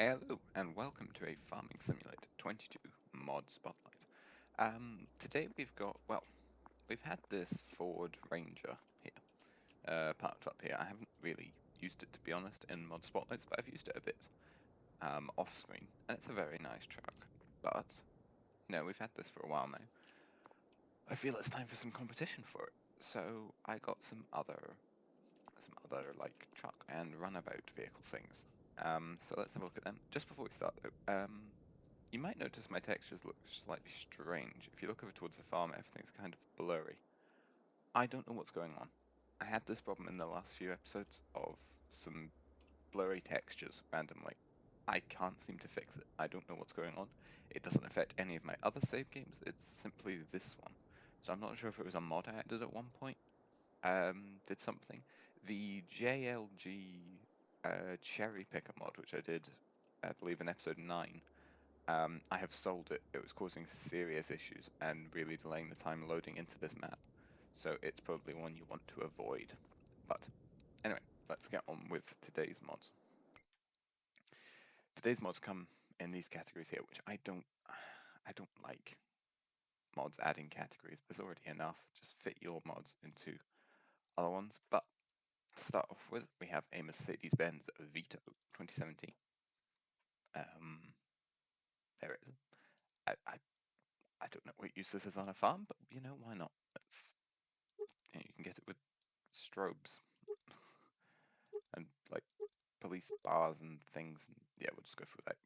Hello and welcome to a Farming Simulator 22 mod spotlight. Today we've had this Ford Ranger here, parked up here. I haven't really used it, to be honest, in mod spotlights, but I've used it a bit off screen, and it's a very nice truck. But we've had this for a while now. I feel it's time for some competition for it. So I got some other like truck and runabout vehicle things. So let's have a look at them. Just before we start though, you might notice my textures look slightly strange. If you look over towards the farm, everything's kind of blurry. I don't know what's going on. I had this problem in the last few episodes of some blurry textures randomly. I can't seem to fix it. I don't know what's going on. It doesn't affect any of my other save games. It's simply this one. So I'm not sure if it was a mod I added at one point. Did something. The JLG cherry picker mod, which I did, I believe, in episode 9. I have sold it. It was causing serious issues and really delaying the time loading into this map. So it's probably one you want to avoid. But anyway, let's get on with today's mods. Today's mods come in these categories here, which I don't like mods adding categories. There's already enough. Just fit your mods into other ones. But to start off with, we have a Mercedes-Benz Vito 2017. There it is. I don't know what use this is on a farm, but why not? You can get it with strobes and like police bars and things. And yeah, we'll just go through that.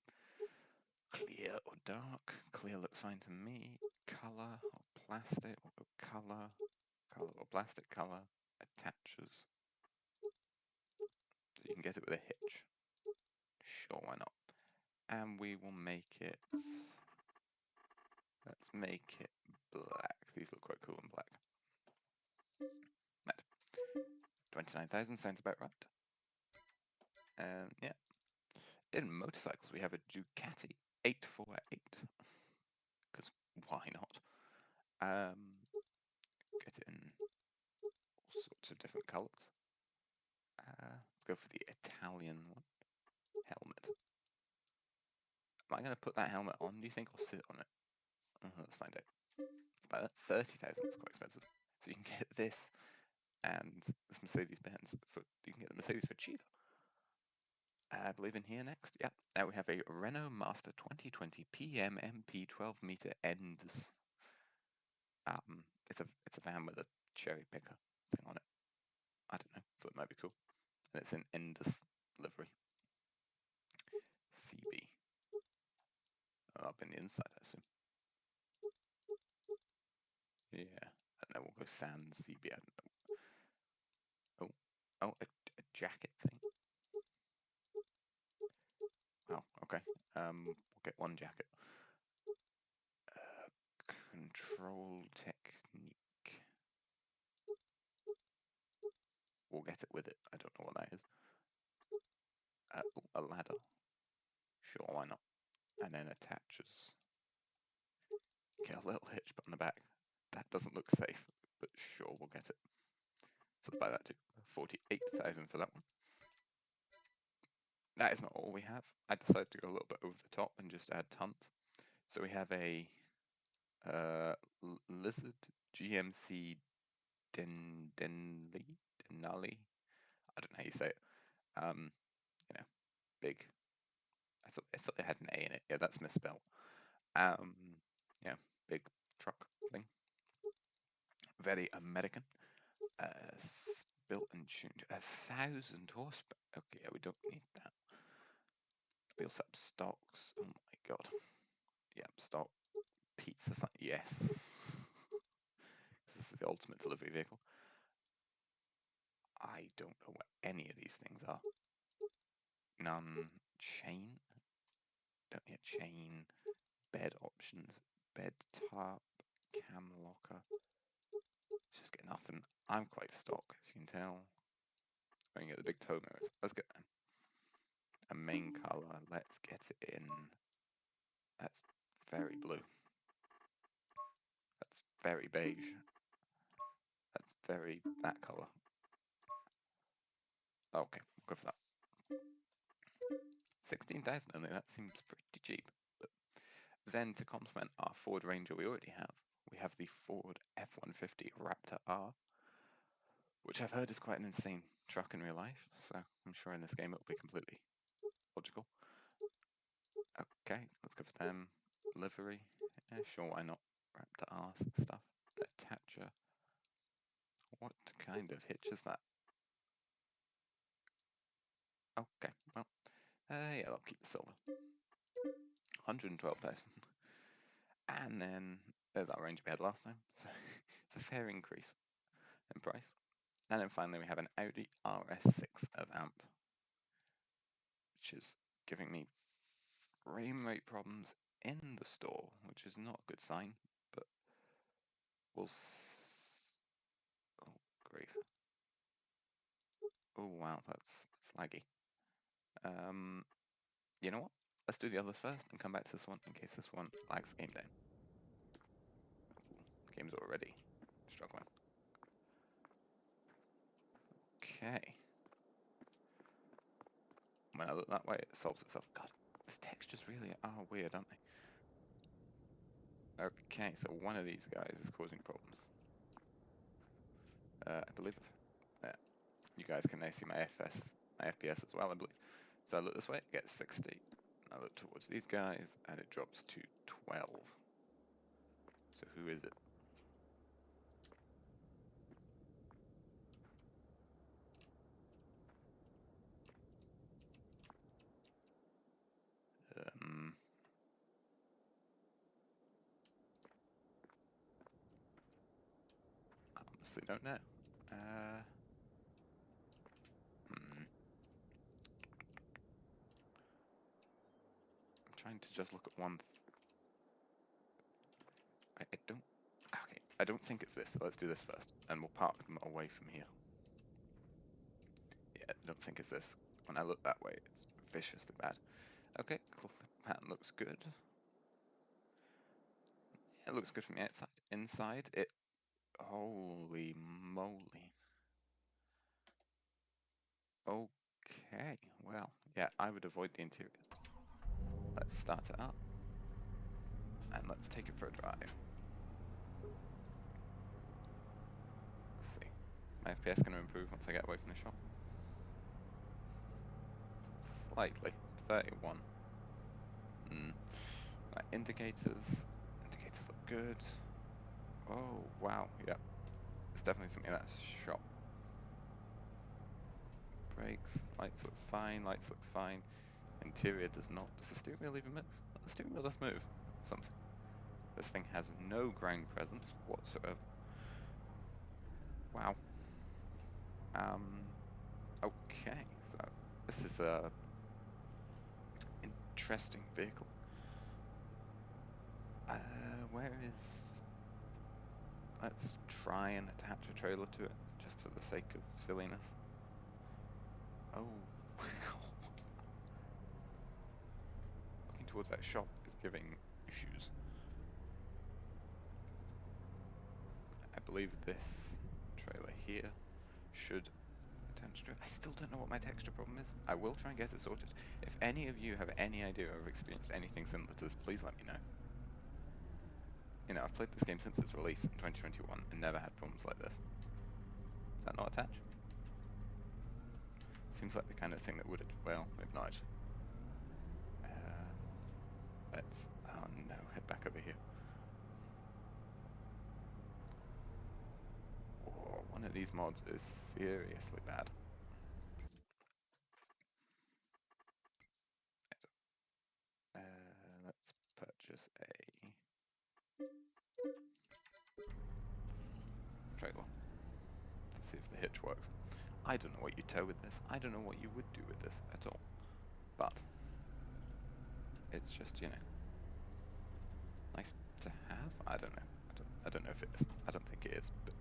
Clear or dark? Clear looks fine to me. Color or plastic? We'll go color. Color or plastic color. Attaches. So you can get it with a hitch. Sure, why not? And we will make it. Let's make it black. These look quite cool in black. Right. 29,000 sounds about right. Yeah. In motorcycles, we have a Ducati 848. Because why not? Get it in all sorts of different colours. Let's go for the Italian one. Helmet. Am I going to put that helmet on, do you think, or sit on it? Let's find out. About that 30,000 is quite expensive. So you can get this and this Mercedes-Benz. You can get the Mercedes for cheaper. I believe in here next. Yeah. Now we have a Renault Master 2020 PMMP 12 meter ends. It's a van with a cherry picker thing on it. I don't know. Thought it might be cool. And it's in Endus livery. CB. Up in the inside, I assume. Yeah. And then we'll go Sans CB. I don't know. Oh, a jacket thing. Oh, okay. We'll get one jacket. Control technique. We'll get it with it. I don't know what that is. A ladder. Sure, why not? And then attaches. Get a little hitch put on the back. That doesn't look safe, but sure, we'll get it. So let's buy that too. 48,000 for that one. That is not all we have. I decided to go a little bit over the top and just add tons. So we have a Lizard GMC Denali. I don't know how you say it. Big. I thought they had an A in it. Yeah, that's misspelled. Yeah, big truck thing. Very American. Built and tuned 1,000 horsepower. Okay, yeah, we don't need that. We also have stocks. Oh my god. Yeah, stock pizza. Yes. This is the ultimate delivery vehicle. I don't know what any of these things are. None. Chain. Don't need a chain. Bed options. Bed tarp. Cam locker. Just get nothing. I'm quite stock, as you can tell. I can get the big toe mirrors. Let's get them. A main color. Let's get it in. That's very blue. That's very beige. That's very that color. Okay, we'll go for that. 16,000 only, that seems pretty cheap. But then to complement our Ford Ranger we already have, we have the Ford F-150 Raptor R, which I've heard is quite an insane truck in real life, so I'm sure in this game it'll be completely logical. Okay, let's go for them. Livery, yeah, sure, why not? Raptor R stuff. Attacher. What kind of hitch is that? Okay, well, yeah, I'll keep the silver. 112,000. And then there's our range we had last time, so it's a fair increase in price. And then finally we have an Audi RS6 Avant, which is giving me frame rate problems in the store, which is not a good sign, but we'll oh, grief. Oh wow, that's laggy. You know what? Let's do the others first and come back to this one in case this one lags the game down. Ooh, the game's already struggling. Okay. When I look that way, it solves itself. God, these textures really are weird, aren't they? Okay, so one of these guys is causing problems. I believe you guys can now see my FPS as well, I believe. So I look this way, it gets 60. I look towards these guys, and it drops to 12. So who is it? I honestly don't know. I'm trying to just look at one. I don't. Okay, I don't think it's this. So let's do this first, and we'll park them away from here. Yeah, I don't think it's this. When I look that way, it's viciously bad. Okay, cool. The pattern looks good. It looks good from the outside. Inside, it. Holy moly. Okay, well, yeah, I would avoid the interior. Let's start it up, and let's take it for a drive. Let's see. My FPS going to improve once I get away from the shop. Slightly. 31. Right, indicators. Indicators look good. Oh, wow. Yeah. It's definitely something that's shop. Brakes. Lights look fine. Lights look fine. Interior does not. Does the steering wheel even move? Oh, the steering wheel does move. Something. This thing has no ground presence whatsoever. Wow. Okay. So this is a interesting vehicle. Where is... Let's try and attach a trailer to it, just for the sake of silliness. Oh, looking towards that shop is giving issues. I believe this trailer here should attach to it. I still don't know what my texture problem is. I will try and get it sorted. If any of you have any idea or have experienced anything similar to this, please let me know. You know, I've played this game since its release in 2021 and never had problems like this. Is that not attached? Seems like the kind of thing that would, well, maybe not actually. Let's, oh no, head back over here. Oh, one of these mods is seriously bad. Let's purchase a trailer to see if the hitch works. I don't know what you tow with this. I don't know what you would do with this at all. But it's just, you know, nice to have. I don't know. I don't know if it is. I don't think it is. But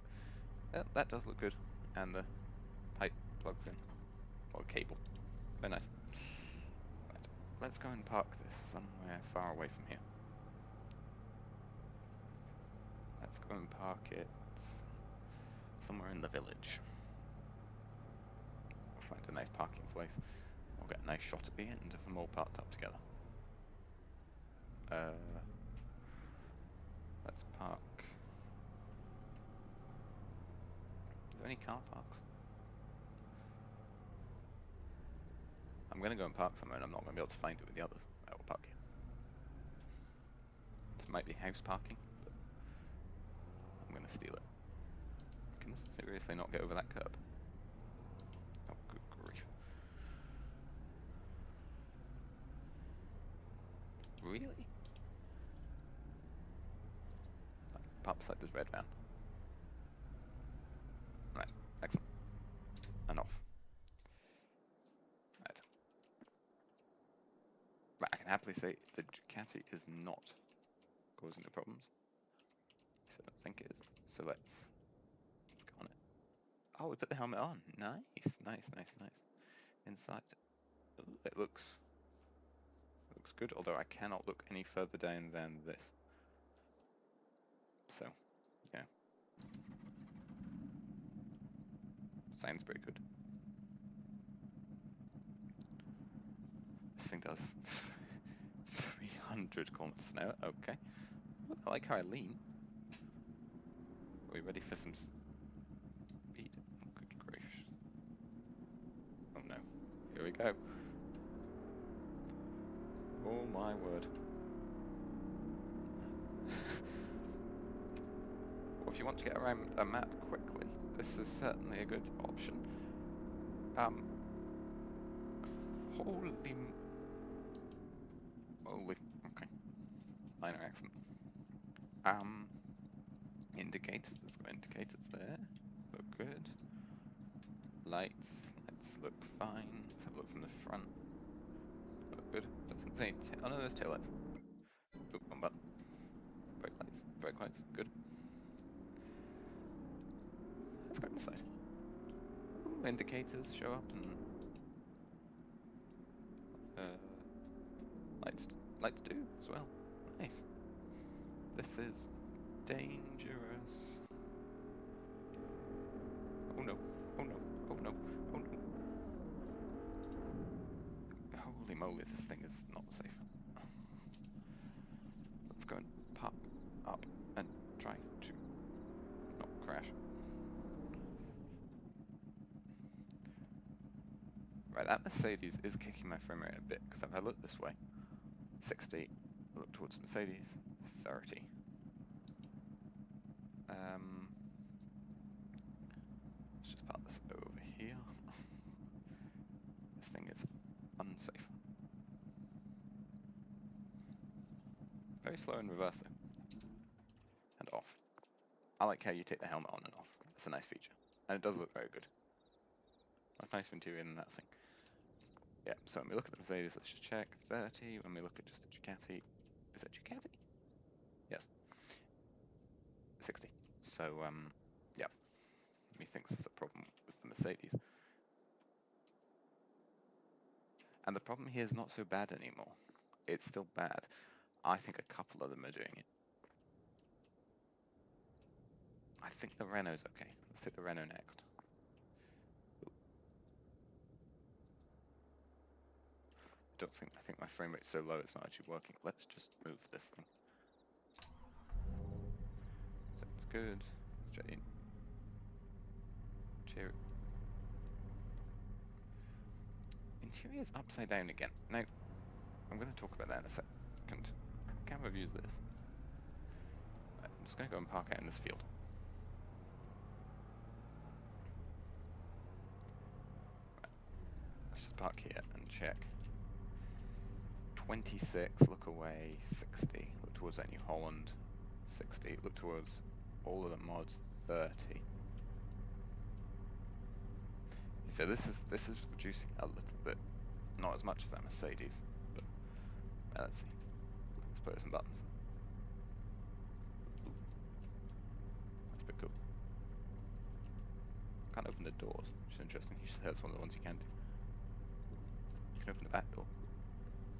that does look good. And the pipe plugs in. Or cable. Very nice. Right. Let's go and park this somewhere far away from here. Let's go and park it somewhere in the village. We'll find a nice parking place. We'll get nice shot at the end of them all parked up together. Let's park. Is there any car parks? I'm going to go and park somewhere and I'm not going to be able to find it with the others. I will park here. This might be house parking, but I'm going to steal it. Can this seriously not get over that curb? Oh, good grief. Really? Park beside this red van. Right, excellent. And off. Right. Right, I can happily say the Ducati is not causing the problems. So I don't think it is. So let's go on it. Oh, we put the helmet on. Nice, nice, nice, nice. Inside. Ooh, it looks good, although I cannot look any further down than this. So, yeah. Sounds pretty good. This thing does 300 kilometers an hour. Okay. Ooh, I like how I lean. Are we ready for some speed? Oh, good grief. Oh no. Here we go. Oh my word. Well, if you want to get around a map quickly, this is certainly a good option. Holy moly. Okay. Minor accident. Indicators. Let's go indicators there. Look good. Lights. Let's look fine. Let's have a look from the front. Look good. Doesn't say. Oh no, there's taillights. Oop, one button. Brake lights. Brake lights. Good. Let's go inside. Ooh, indicators show up and lights do as well. Nice. This is dangerous. Oh no. Oh no. Oh no. Oh no. Holy moly, this thing is not safe. Let's go and park up and try to not crash. Right, that Mercedes is kicking my frame rate a bit, because if I look this way, 60, look towards Mercedes, 30. Let's just park this over here. This thing is unsafe. Very slow in reverse though. And off. I like how you take the helmet on and off. It's a nice feature. And it does look very good. Much nicer interior than that thing. Yeah, so when we look at the Mercedes, let's just check. 30. When we look at just the Ducati, is it Ducati? Yes. 60. So, yeah. Methinks there's a problem with the Mercedes. And the problem here is not so bad anymore. It's still bad. I think a couple of them are doing it. I think the Renault's okay. Let's take the Renault next. I think my frame rate's so low it's not actually working. Let's just move this thing. So it's good. Straight in. Interior is upside down again. Now, I'm going to talk about that in a second. Camera views this. Right, I'm just going to go and park out in this field. Right, let's just park here and check. 26, look away, 60, look towards that New Holland, 60, look towards all of the mods, 30. So this is reducing a little bit, not as much as that Mercedes, but let's see. Let's put some buttons. Ooh, that's pretty cool. Can't open the doors, which is interesting. Usually that's one of the ones you can do. You can open the back door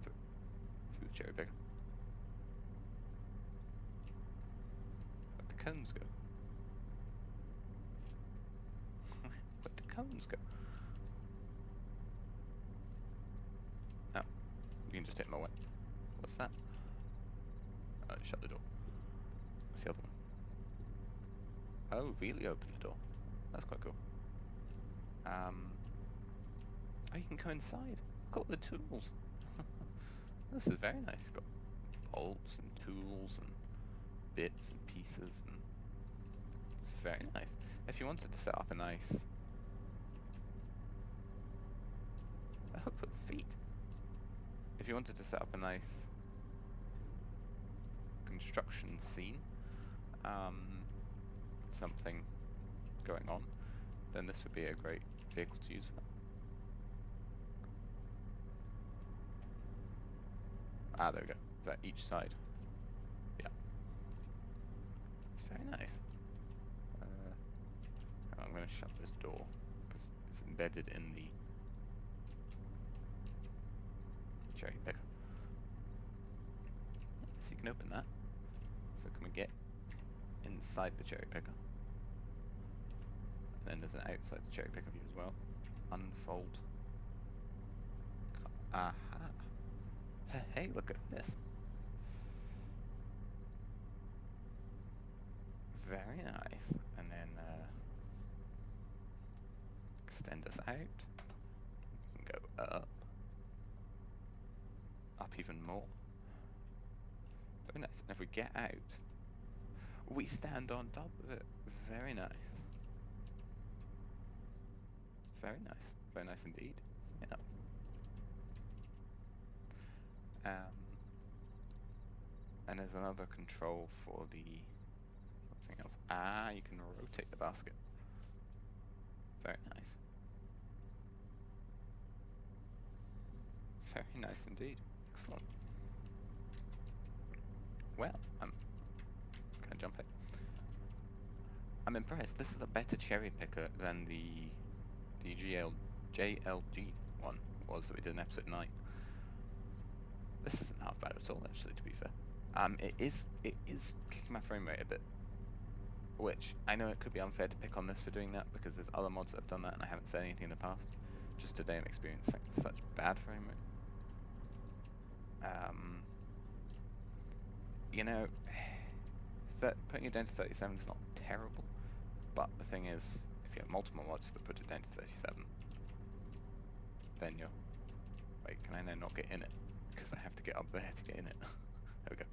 through the cherry picker. Where'd the cones go? Where'd the cones go? You can just hit them away. What's that? Shut the door. What's the other one? Oh, really open the door. That's quite cool. Oh, you can go inside. Look at all the tools. This is very nice. You've got bolts and tools and bits and pieces, and it's very nice. If you wanted to set up a nice... Oh, feet. If you wanted to set up a nice construction scene, something going on, then this would be a great vehicle to use for that. Ah, there we go. That each side. Yeah. It's very nice. I'm going to shut this door because it's embedded in the cherry picker. So you can open that. So can we get inside the cherry picker? And then there's an outside the cherry picker view as well. Unfold. Aha. Hey, look at this. Very nice. And then extend this out. We can go up. Up even more. Very nice. And if we get out, we stand on top of it. Very nice. Very nice. Very nice indeed. Yeah. And there's another control for the something else. Ah, you can rotate the basket. Very nice. Very nice indeed. Excellent. Well, can I jump in? I'm impressed. This is a better cherry picker than the JLG one was that we did in episode 9. This isn't half bad at all, actually, to be fair. It is kicking my frame rate a bit, which I know it could be unfair to pick on this for doing that because there's other mods that have done that and I haven't said anything in the past. Just today I'm experiencing such bad frame rate. You know, putting it down to 37 is not terrible, but the thing is, if you have multiple mods that put it down to 37, then you're... Wait, can I now not get in it? Because I have to get up there to get in it. There we go.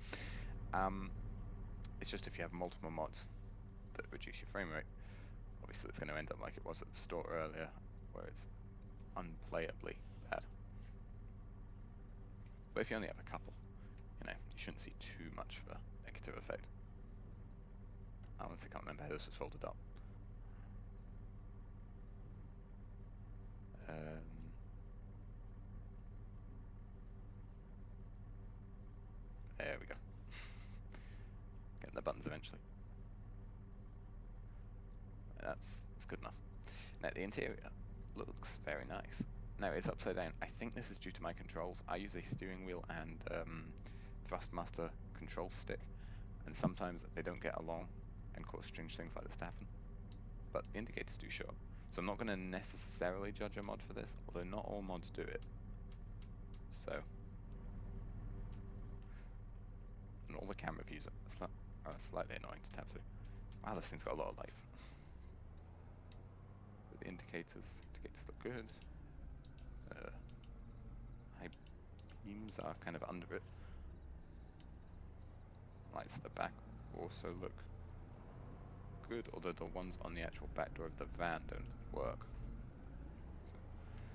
It's just if you have multiple mods that reduce your frame rate, obviously it's going to end up like it was at the store earlier, where it's unplayably bad. But if you only have a couple, you know, you shouldn't see too much of a negative effect. I honestly can't remember how this was folded up. There we go. Getting the buttons eventually. That's good enough. Now the interior looks very nice. Now it's upside down. I think this is due to my controls. I use a steering wheel and Thrustmaster control stick, and sometimes they don't get along and cause strange things like this to happen. But the indicators do show up. So I'm not going to necessarily judge a mod for this, although not all mods do it. So, and all the camera views are slightly annoying to tap through. Wow, this thing's got a lot of lights. But the indicators look good. High beams are kind of under it. Lights at the back also look good, although the ones on the actual back door of the van don't work.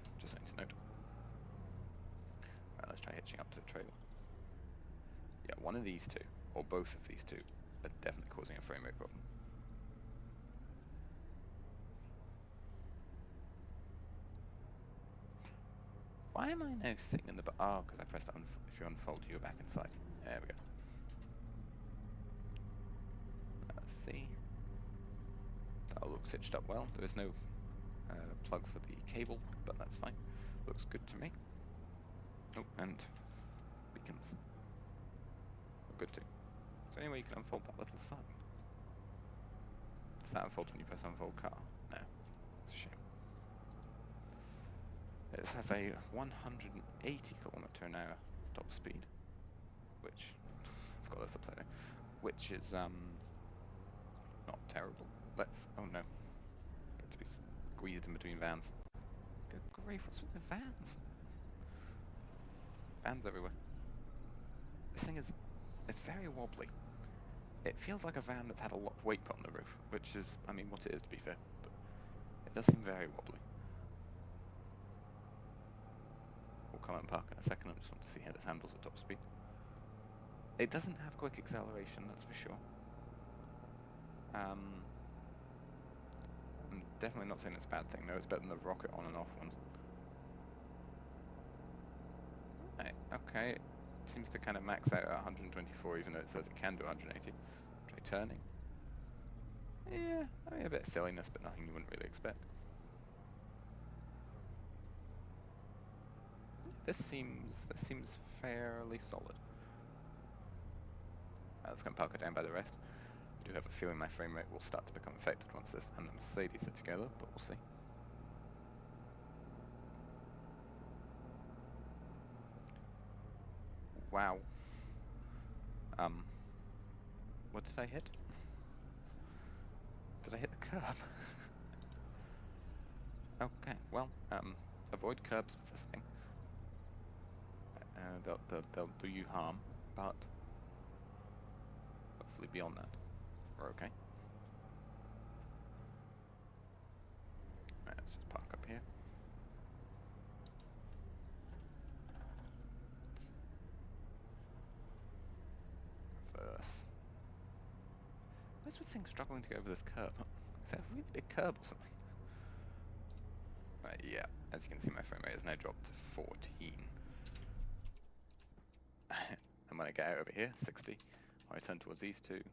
So, just something to note. Right, let's try hitching up to the trailer. Yeah, one of these two, or both of these two, are definitely causing a frame rate problem. Why am I now sitting in the... Oh, because I pressed if you unfold, you go back inside. There we go. Let's see. That all looks hitched up well. There is no plug for the cable, but that's fine. Looks good to me. Oh, and beacons. Look good too. Is there any way you can unfold that little sign? Does that unfold when you press unfold car? No. It's a shame. It has a 180 km/h top speed, which I've got this upside down, which is not terrible. Oh no, get to be squeezed in between vans. Good grief, what's with the vans? Vans everywhere. This thing it's very wobbly. It feels like a van that's had a lot of weight put on the roof, which is, I mean, what it is to be fair, but it does seem very wobbly. We'll come out and park in a second. I just want to see how this handles at top speed. It doesn't have quick acceleration, that's for sure. I'm definitely not saying it's a bad thing. No, it's better than the rocket on and off ones. Right, okay, it seems to kind of max out at 124, even though it says it can do 180. Try turning. Yeah, I mean a bit of silliness, but nothing you wouldn't really expect. This seems fairly solid. Let's go and park it down by the rest. I do have a feeling my frame rate will start to become affected once this and the Mercedes are together, but we'll see. Wow. What did I hit? Did I hit the curb? Okay, well, avoid curbs with this thing. They'll do you harm, but hopefully beyond that, we're okay. Right, let's just park up here. Reverse. What's with things struggling to go over this curb? Is that a really big curb or something? Right, yeah, as you can see, my frame rate has now dropped to 14. And when I get out over here, 60. When I turn towards these two,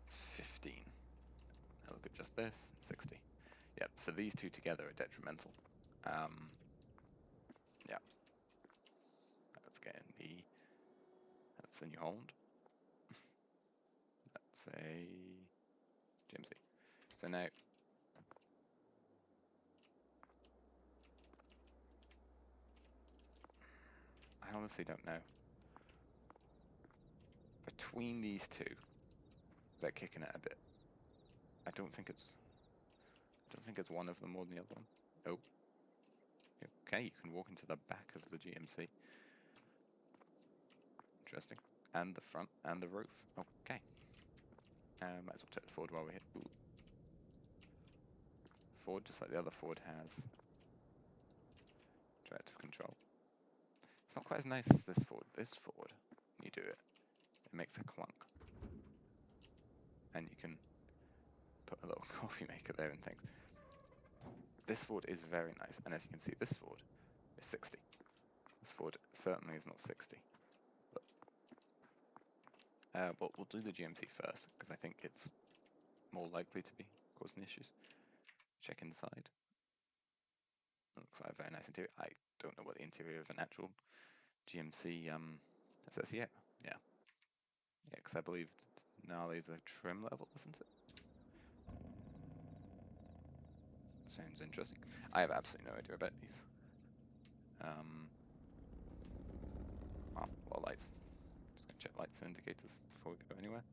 it's 15. Now look at just this, 60. Yep, so these two together are detrimental. Yeah. Let's get in that's a New Holland. That's a GMC. So now, I honestly don't know. Between these two, they're kicking it a bit. I don't think it's one of them more than the other one. Oh. Okay, you can walk into the back of the GMC. Interesting. And the front and the roof. Okay. Might as well check the Ford while we're here. Ooh. Ford, just like the other Ford, has directive control. It's not quite as nice as this Ford. This Ford, when you do it, it makes a clunk. And you can put a little coffee maker there and things. This Ford is very nice, and as you can see, this Ford is 60. This Ford certainly is not 60. But we'll do the GMC first, because I think it's more likely to be causing issues. Check inside. Looks like a very nice interior. I don't know what the interior of an actual GMC says. Yeah, because I believe Denali's a trim level, isn't it? Sounds interesting. I have absolutely no idea about these. Oh, a lot of lights. Just gonna check lights and indicators before we go anywhere.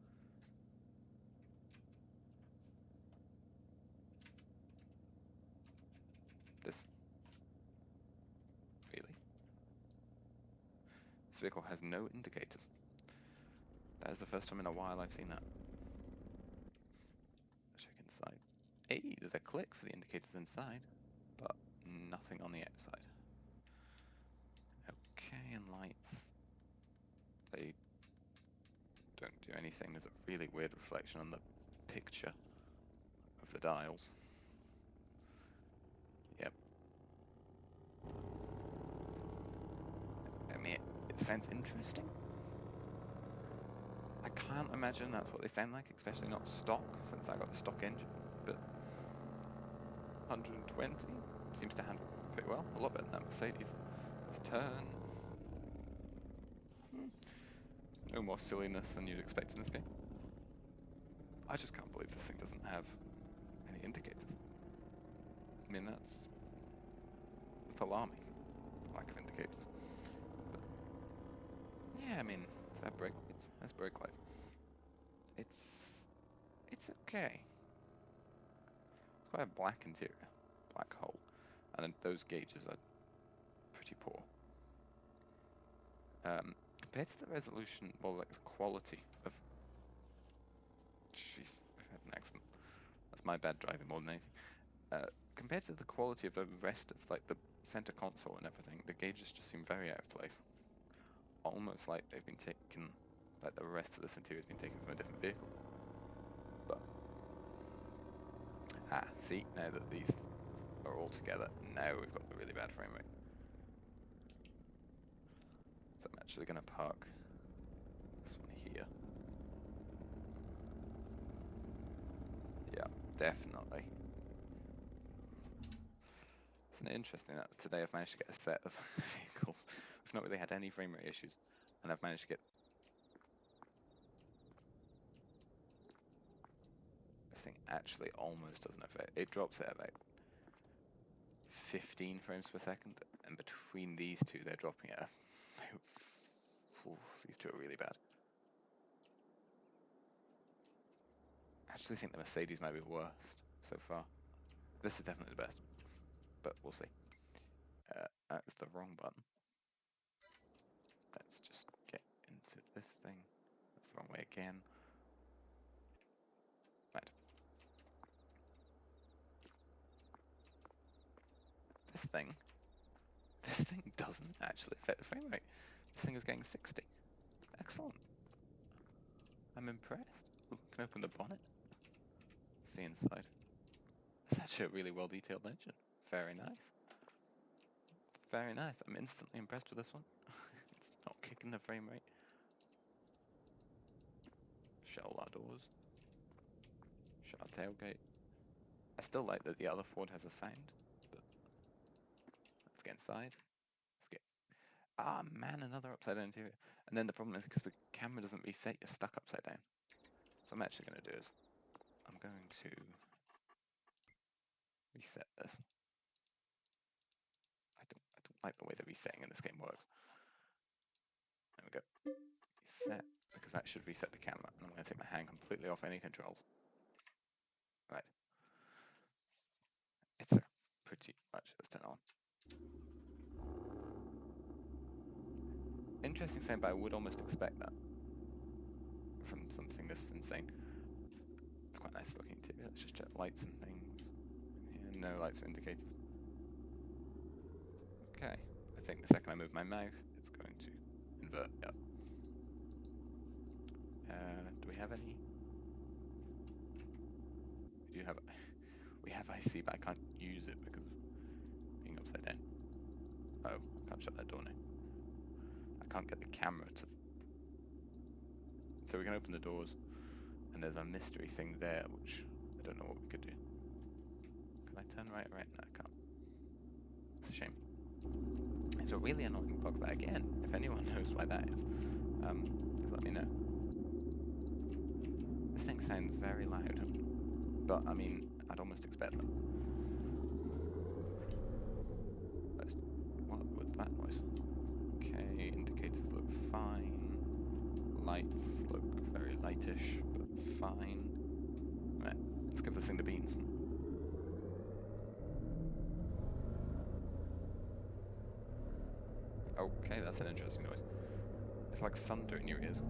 This really? This vehicle has no indicators. That is the first time in a while I've seen that. Let's check inside. Hey, there's a click for the indicators inside, but nothing on the outside. Okay, and lights. They don't do anything. There's a really weird reflection on the picture of the dials. Yep. I mean, it sounds interesting. I can't imagine that's what they sound like, especially not stock, since I got the stock engine, but 120 seems to handle pretty well, a lot better than that Mercedes. Let's turn. No more silliness than you'd expect in this game. I just can't believe this thing doesn't have any indicators. I mean, that's alarming, the lack of indicators. Yeah, I mean, is that brake lights? That's brake lights. It's okay. It's quite a black interior, black hole, and those gauges are pretty poor. Compared to the resolution, well, like the quality of. Jeez, we've had an accident. That's my bad driving more than anything. Compared to the quality of the rest of like the center console and everything, the gauges just seem very out of place. Almost like they've been taken, like the rest of this interior has been taken from a different vehicle. But see, now that these are all together, now we've got the really bad frame rate. So I'm actually going to park this one here. Yeah, definitely. Isn't it interesting that today I've managed to get a set of vehicles. We've not really had any frame rate issues, and I've managed to get this thing actually almost doesn't affect. It drops it at about 15 frames per second, and between these two, they're dropping it. These two are really bad. I actually think the Mercedes might be worst so far. This is definitely the best, but we'll see. That's the wrong button. Let's just get into this thing. That's the wrong way again. Right. This thing doesn't actually affect the frame rate. This thing is getting 60. Excellent. I'm impressed. Ooh, can I open the bonnet? See inside. It's actually a really well detailed engine. Very nice. Very nice. I'm instantly impressed with this one. It's not kicking the frame rate. Shut all our doors. Shut our tailgate. I still like that the other Ford has a sound, but let's get inside. Let's get. Ah man, another upside down interior. And then the problem is because the camera doesn't reset, you're stuck upside down. So what I'm actually going to do is I'm going to reset this. I don't like the way the resetting in this game works. There we go. Reset, because that should reset the camera. And I'm going to take my hand completely off any controls. Right. It's a pretty much. Let's turn it on. Interesting sound, but I would almost expect that from something this insane. It's quite nice looking too. Let's just check lights and things. Yeah, no lights or indicators. Okay. I think the second I move my mouse, it's going to invert. Yep. Do we have any? We do have. We have IC, but I can't use it because of being upside down. Oh, I can't shut that door now. I can't get the camera to. So we can open the doors, and there's a mystery thing there, which I don't know what we could do. Can I turn right? Right? No, I can't. It's a shame. It's a really annoying bug that, again, if anyone knows why that is, just let me know. This thing sounds very loud, but I mean, I'd almost expect that. What was that noise? Okay, indicators look fine. Lights look very lightish, but fine. Right, let's give this thing the beans. Okay, that's an interesting noise. It's like thunder in your ears.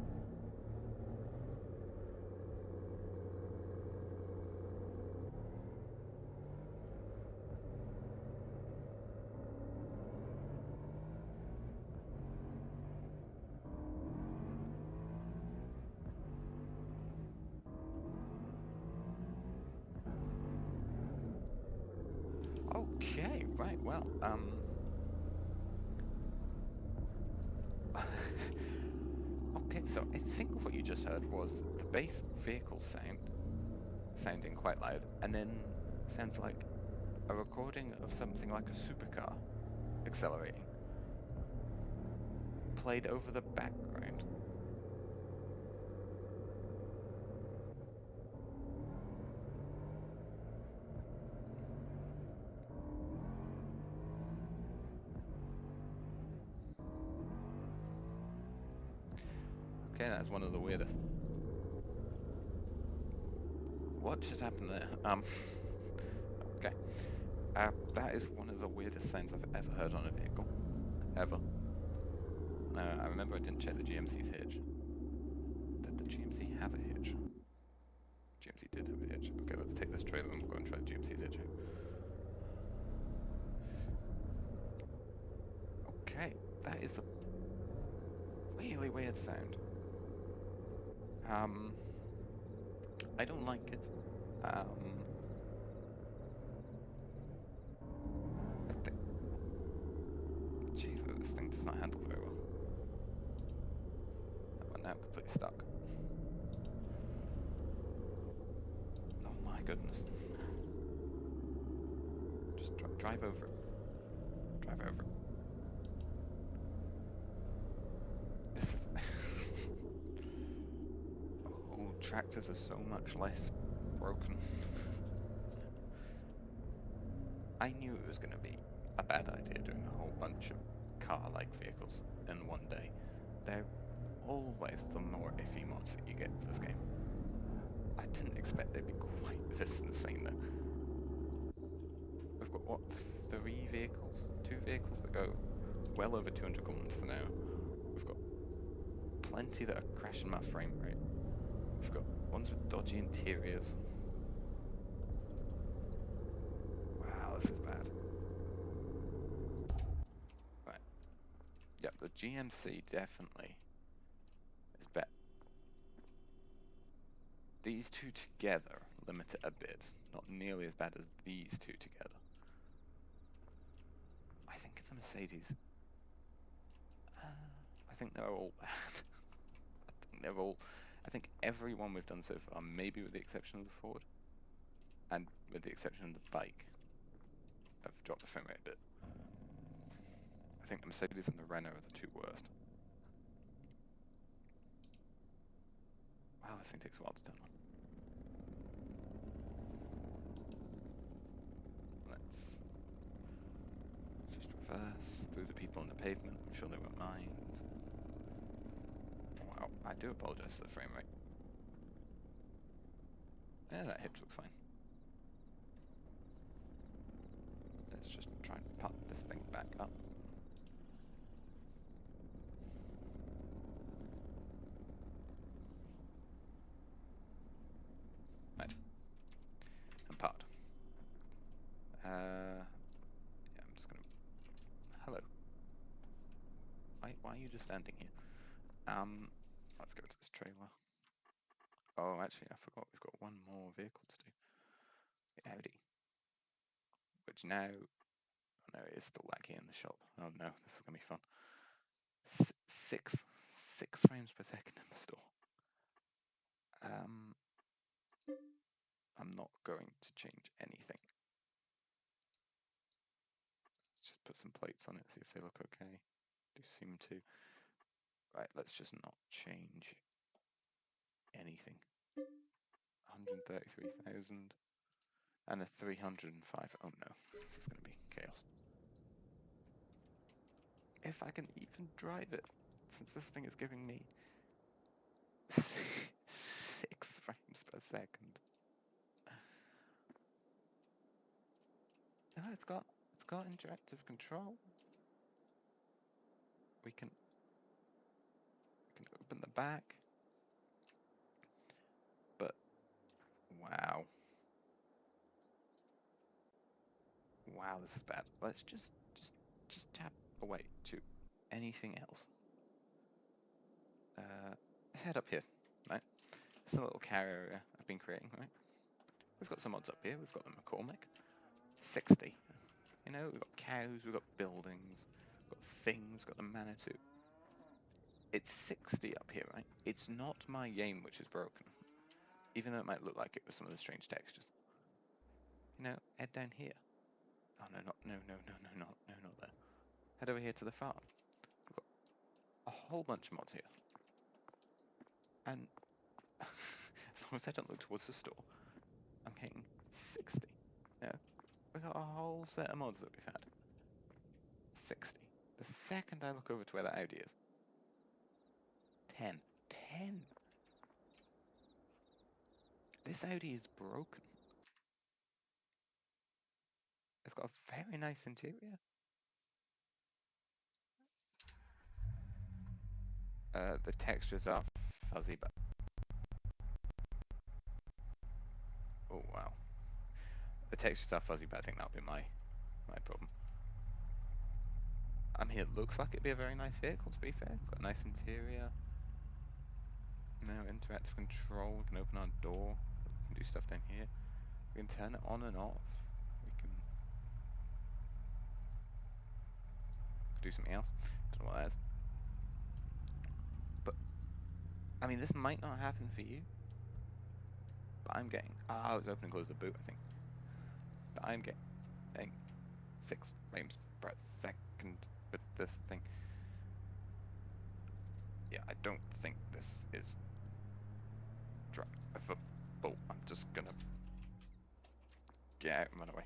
Okay, right, well, okay, so I think what you just heard was the base vehicle sounding quite loud, and then sounds like a recording of something like a supercar accelerating played over the background. Okay, that's one of the weirdest. What just happened there? Okay. That is one of the weirdest sounds I've ever heard on a vehicle. Ever. I remember I didn't check the GMC's hitch. Did the GMC have a hitch? GMC did have a hitch. Okay, let's take this trailer and we'll go and try the GMC's hitch out. Okay, that is a really weird sound. I don't like it. I think, jeez, this thing does not handle very well. Oh, now I'm completely stuck. Oh my goodness. Just drive over it. Drive over it. This is... Oh, tractors are so much less broken. I knew it was going to be a bad idea doing a whole bunch of car-like vehicles in one day. They're always the more iffy mods that you get for this game. I didn't expect they'd be quite this insane though. We've got, what, 3 vehicles? 2 vehicles that go well over 200 kilometers an hour. We've got plenty that are crashing my frame rate. We've got ones with dodgy interiors. Wow, this is bad. Right. Yep, the GMC definitely is better. These two together limit it a bit. Not nearly as bad as these two together. I think the Mercedes... I think they're all bad. I think everyone we've done so far, maybe with the exception of the Ford, and with the exception of the bike, have dropped the frame rate a bit. I think the Mercedes and the Renault are the 2 worst. Wow, this thing takes a while to turn on. Let's just reverse through the people on the pavement. I'm sure they won't mind. Wow, I do apologise for the frame rate. Yeah, that hitch looks fine. Let's just try and put this thing back up. Right. And part. Yeah, I'm just gonna... Hello. Why are you just standing here? Let's go to this trailer. Oh, actually, I forgot we've got one more vehicle to do. The Audi. Which now... Oh no, it is still laggy in the shop. Oh no, this is gonna be fun. Six frames per second in the store. I'm not going to change anything. Let's just put some plates on it, see if they look okay. They seem to. Right, let's just not change anything. 133,000 and a 305. Oh no, this is going to be chaos. If I can even drive it, since this thing is giving me 6 frames per second. Oh, it's got interactive control. We can open the back. But wow. Wow, this is bad. Let's just tap away to anything else. Head up here, right? It's a little car area I've been creating, right? We've got some mods up here. We've got the McCormick, 60. You know, we've got cows, we've got buildings, we've got things, we've got the Manitou. It's 60 up here, right? It's not my game which is broken, even though it might look like it with some of the strange textures. You know, head down here. Oh no, not there. Head over here to the farm. We've got a whole bunch of mods here. And as long as I don't look towards the store, I'm getting 60. Yeah, we got a whole set of mods that we've had. 60. The second I look over to where that Audi is, 10. E10. This Audi is broken. It's got a very nice interior. The textures are fuzzy, but oh wow, the textures are fuzzy, but I think that'll be my problem. I mean, it looks like it'd be a very nice vehicle. To be fair, it's got a nice interior. Now interactive control. We can open our door. We can do stuff down here. We can turn it on and off. We can do something else. Don't know what that is. But I mean, this might not happen for you. But I'm getting. Ah, it's open and close the boot, I think. But I'm getting 6 frames per second with this thing. Yeah, I don't think this is drivable. I'm just gonna get out and run away.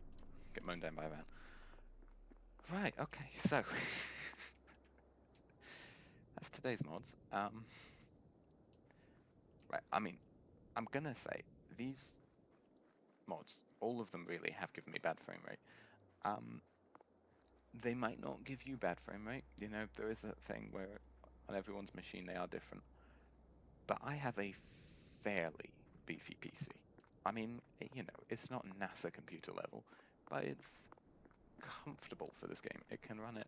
Get mown down by a van. Right, okay, so that's today's mods. Right, I mean, I'm gonna say these mods, all of them really have given me bad frame rate. They might not give you bad frame rate. You know, there is that thing where on everyone's machine they are different. But I have a fairly beefy PC. I mean, you know, it's not NASA computer level, but it's comfortable for this game. It can run it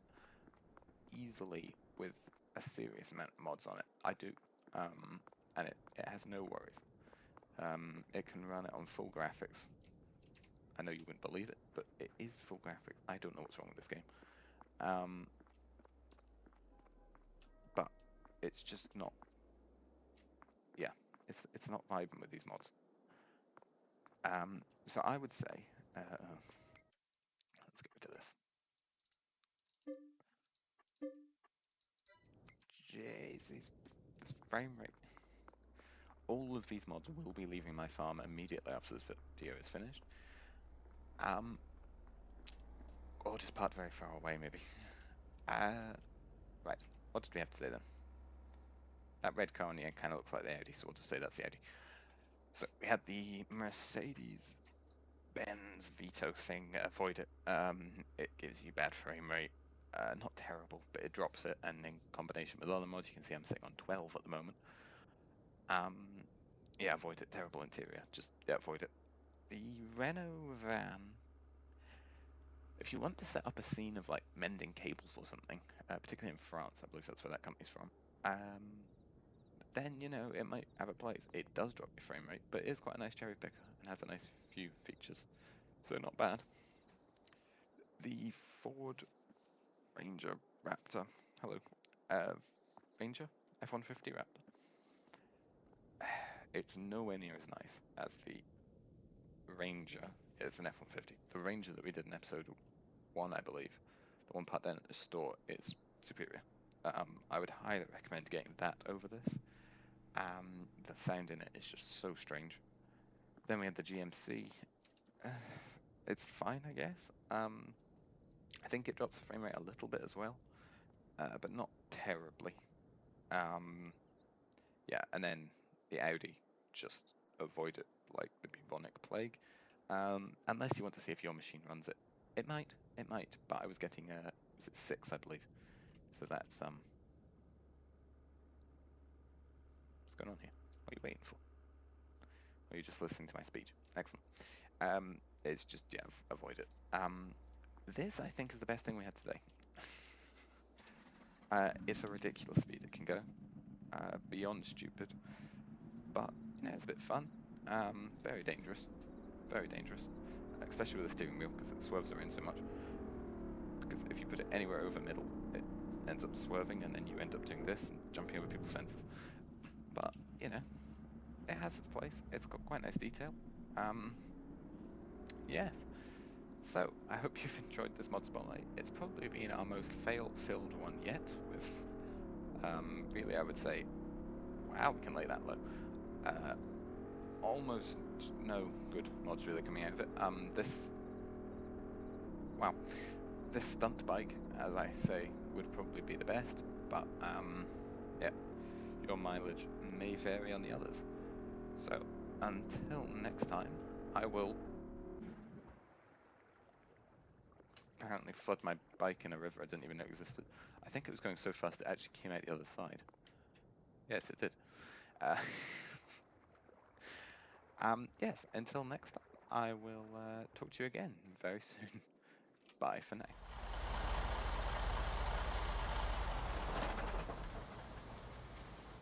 easily with a serious amount of mods on it. I do, and it has no worries. It can run it on full graphics. I know you wouldn't believe it, but it is full graphics. I don't know what's wrong with this game. But it's just not. Yeah, it's not vibing with these mods. So I would say, let's get rid of this. Jeez, this frame rate. All of these mods will be leaving my farm immediately after this video is finished. Or just parked very far away, maybe. Right, what did we have today then? That red car on the end kind of looks like the Audi, so we'll just say that's the Audi. So we had the Mercedes Benz Vito thing. Avoid it. It gives you bad frame rate. Not terrible, but it drops it, and in combination with other mods, you can see I'm sitting on 12 at the moment. Yeah, avoid it. Terrible interior. Just avoid it. The Renault van. If you want to set up a scene of like mending cables or something, particularly in France, I believe that's where that company's from, then you know it might have a place. It does drop your frame rate, but it is quite a nice cherry picker and has a nice few features, so not bad. The Ford Ranger Raptor, hello, Ranger F-150 Raptor. It's nowhere near as nice as the Ranger. It's an F-150. The Ranger that we did in episode 1, I believe, the one part down at the store, is superior. I would highly recommend getting that over this. The sound in it is just so strange. Then we had the GMC. It's fine, I guess. I think it drops the frame rate a little bit as well, but not terribly. Yeah, and then the Audi, just avoid it like the bubonic plague. Unless you want to see if your machine runs it. It might, but I was getting was it 6, I believe. So that's what's going on here? What are you waiting for? Or are you just listening to my speech? Excellent. It's just, yeah, avoid it. This, I think, is the best thing we had today. It's a ridiculous speed it can go. Beyond stupid. But, you know, it's a bit fun. Very dangerous. Very dangerous. Especially with the steering wheel, because it swerves around so much. Because if you put it anywhere over middle, it ends up swerving, and then you end up doing this and jumping over people's fences. But, you know, it has its place. It's got quite nice detail. Yes. So, I hope you've enjoyed this mod spotlight. It's probably been our most fail-filled one yet, with, really, I would say, wow, we can lay that low. Almost no good mods really coming out of it. Wow, this stunt bike, as I say, would probably be the best, but, yeah, your mileage may vary on the others. So until next time, I will apparently flood my bike in a river I didn't even know existed. I think it was going so fast it actually came out the other side. Yes, it did. Uh, yes, until next time, I will talk to you again very soon. Bye for now.